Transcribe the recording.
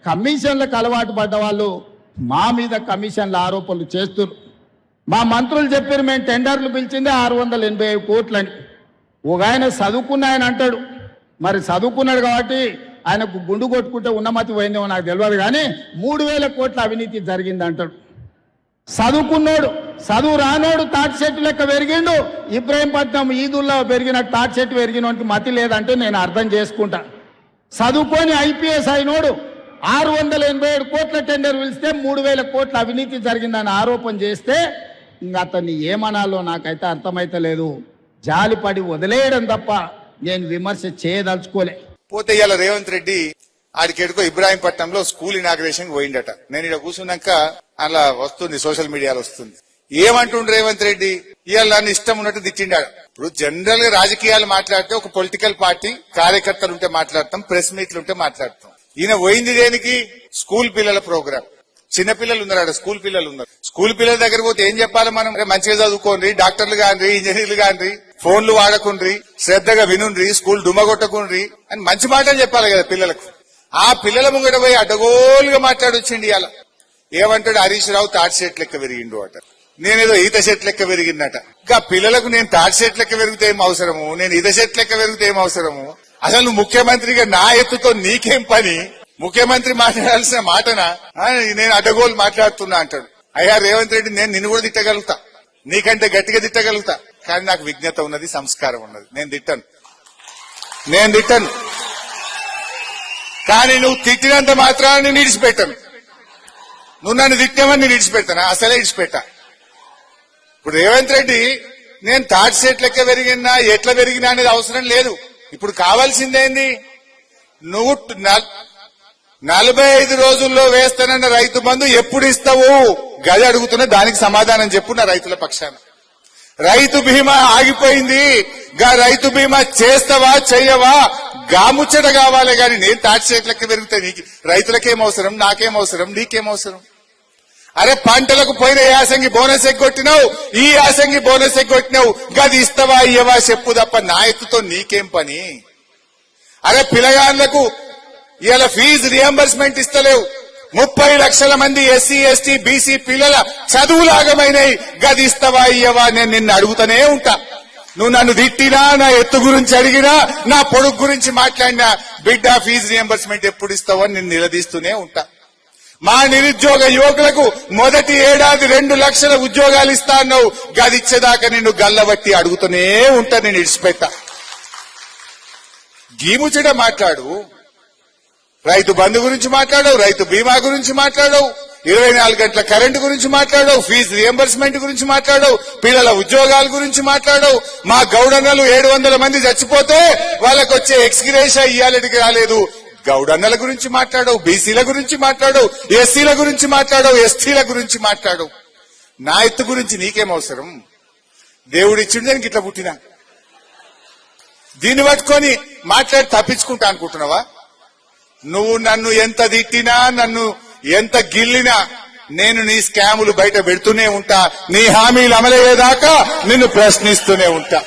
కమిషన్లకు అలవాటు పడ్డ వాళ్ళు మా మీద కమిషన్ల ఆరోపణలు చేస్తున్నారు. మా మంత్రులు చెప్పారు మేము టెండర్లు పిలిచిందే 685 కోట్లని. ఒక ఆయన చదువుకున్న ఆయన అంటాడు, మరి చదువుకున్నాడు కాబట్టి ఆయనకు గుండు కొట్టుకుంటే ఉన్నమతి పోయిందేమో నాకు తెలియదు, కానీ 3000 కోట్ల అవినీతి జరిగింది అంటాడు. చదువుకున్నాడు, చదువు రానోడు తాటి చెట్టు లెక్క పెరిగిండు. ఇబ్రాహీంపట్నం ఈదుల్లో పెరిగిన తాటి చెట్టు పెరిగినోడికి మతి లేదంటే నేను అర్థం చేసుకుంటా. చదువుకొని ఐపీఎస్ అయినోడు 687 కోట్ల టెండర్ పిలిస్తే 3000 కోట్ల అవినీతి జరిగిందని ఆరోపణ చేస్తే ఇంకా అతన్ని ఏమనాలో నాకైతే అర్థమైతే లేదు. జాలిపడి వదిలేయడం తప్ప నేను విమర్శ చేయదలుచుకోలే. పోతే ఇవాళ రేవంత్ రెడ్డి ఆడికెడుకో ఇబ్రాహీంపట్నంలో స్కూల్ ఇనాగ్రేషన్ పోయిండట. నేను ఇక్కడ కూర్చున్నాక అలా వస్తుంది, సోషల్ మీడియాలో వస్తుంది. ఏమంటుండు రేవంత్ రెడ్డి? ఇవాళ నన్ను ఇష్టం ఉన్నట్టు తిట్టిండాడు. ఇప్పుడు జనరల్ గా రాజకీయాలు మాట్లాడితే ఒక పొలిటికల్ పార్టీ కార్యకర్తలు ఉంటే మాట్లాడతాం, ప్రెస్ మీట్లు ఉంటే మాట్లాడతాం. ఈయన పోయింది దేనికి? స్కూల్ పిల్లల ప్రోగ్రామ్. చిన్నపిల్లలు ఉన్నారు, స్కూల్ పిల్లలు ఉన్నారు. స్కూల్ పిల్లల దగ్గర పోతే ఏం చెప్పాలి మనం? మంచిగా చదువుకోండి, డాక్టర్లు కాండ్రి, ఇంజనీర్లు కాండ్రి, ఫోన్లు వాడకుండ్రి, శ్రద్ధగా వినుండ్రి, స్కూల్ డుమ్మగొట్టకుండ్రి అని మంచి మాటలు చెప్పాలి కదా పిల్లలకు. ఆ పిల్లల ముంగట పోయి అడ్డగోలుగా మాట్లాడొచ్చిండి. ఇలా ఏమంటాడు? హరీష్ రావు తాటి చెట్టు లెక్క పెరిగిండు అట, నేనేదో ఈత చెట్టు లెక్క పెరిగిందట. ఇంకా పిల్లలకు నేను తాటి చెట్టు లెక్క పెరిగితే ఏం అవసరము, నేను ఈత చెట్టు లెక్క పెరిగితే ఏం అవసరము? అసలు నువ్వు ముఖ్యమంత్రిగా నా ఎత్తుతో నీకేం పని? ముఖ్యమంత్రి మాట్లాడాల్సిన మాటనా? నేను అడ్డగోలు మాట్లాడుతున్నా అంటాడు. అయ్యా రేవంత్ రెడ్డి, నేను నిన్ను కూడా తిట్టగలుగుతా, నీకంటే గట్టిగా తిట్టగలుగుతా, కానీ నాకు విజ్ఞత ఉన్నది, సంస్కారం ఉన్నది. నేను తిట్టను. కానీ నువ్వు తిట్టినంత మాత్రాన్ని నేను విడిచిపెట్టాను. నువ్వు నన్ను తిట్టామని నేను విడిచిపెడతానా? అసలే విడిచిపెట్టా. ఇప్పుడు రేవంత్ రెడ్డి నేను తాటి చెట్టు లెక్క పెరిగినా ఎట్లా పెరిగినా అనేది అవసరం లేదు. ఇప్పుడు కావాల్సిందేంది? నువ్వు 45 రోజుల్లో వేస్తానన్న రైతు బంధు ఎప్పుడు ఇస్తావు? గది అడుగుతున్నా, దానికి సమాధానం చెప్పు నా రైతుల పక్షాన. రైతు బీమా ఆగిపోయింది, గా రైతు బీమా చేస్తావా చెయ్యవా? గాముచ్చట కావాలి గాని నేను తాటి చెట్లకి పెరిగితే నీకు రైతులకేం అవసరం, నాకేం అవసరం, నీకేం అవసరం? అరే పంటలకు పోయిన యాసంగి బోనస్ ఎగ్గొట్టినావు, ఈ యాసంగి బోనస్ ఎగ్గొట్టినావు, గది ఇస్తావా ఇయ్యవా చెప్పు తప్ప నా ఎత్తుతో నీకేం పని? అరే పిల్లగాళ్లకు ఇవాళ ఫీజు రియంబర్స్మెంట్ ఇస్తలేవు. 30 లక్షల మంది ఎస్సీ ఎస్టీ బీసీ పిల్లల చదువులాగమైనవి, గది ఇస్తావా ఇయ్యవా? నేను నిన్ను అడుగుతూనే ఉంటా. నువ్వు నన్ను తిట్టినా, నా ఎత్తు గురించి అడిగినా, నా పొడుగు గురించి మాట్లాడినా, బిడ్డ ఫీజు రియంబర్స్మెంట్ ఎప్పుడు ఇస్తావో నేను నిలదీస్తూనే ఉంటా. మా నిరుద్యోగ యువకులకు మొదటి ఏడాది 2 లక్షల ఉద్యోగాలు ఇస్తా అన్నావు, గది ఇచ్చేదాకా నిన్ను గల్లబట్టి అడుగుతూనే ఉంటా, నేను ఇడిచిపెట్టా. గీముచ్చట మాట్లాడు, రైతు బంధు గురించి మాట్లాడవు, రైతు బీమా గురించి మాట్లాడవు, 24 గంటల కరెంటు గురించి మాట్లాడవు, ఫీజు రియంబర్స్మెంట్ గురించి మాట్లాడవు, పిల్లల ఉద్యోగాల గురించి మాట్లాడవు. మా గౌడన్నలు 700 మంది చచ్చిపోతే వాళ్ళకు వచ్చే ఎక్స్గ్రేషియా ఇయ్యాలటికి రాలేదు. గౌడన్నల గురించి మాట్లాడవు, బీసీల గురించి మాట్లాడవు, ఎస్సీల గురించి మాట్లాడవు, ఎస్టీల గురించి మాట్లాడవు. నా ఎత్తు గురించి నీకేం అవసరం? దేవుడిచ్చిండు దానికి ఇట్లా పుట్టినా. దీన్ని పట్టుకొని మాట్లాడి తప్పించుకుంటా అనుకుంటున్నావా? నువ్వు నన్ను ఎంత తిట్టినా, నన్ను ఎంత గిల్లినా నేను నీ స్కాములు బయట పెడుతూనే ఉంటా. నీ హామీలు అమలయ్యేదాకా నిన్ను ప్రశ్నిస్తూనే ఉంటా.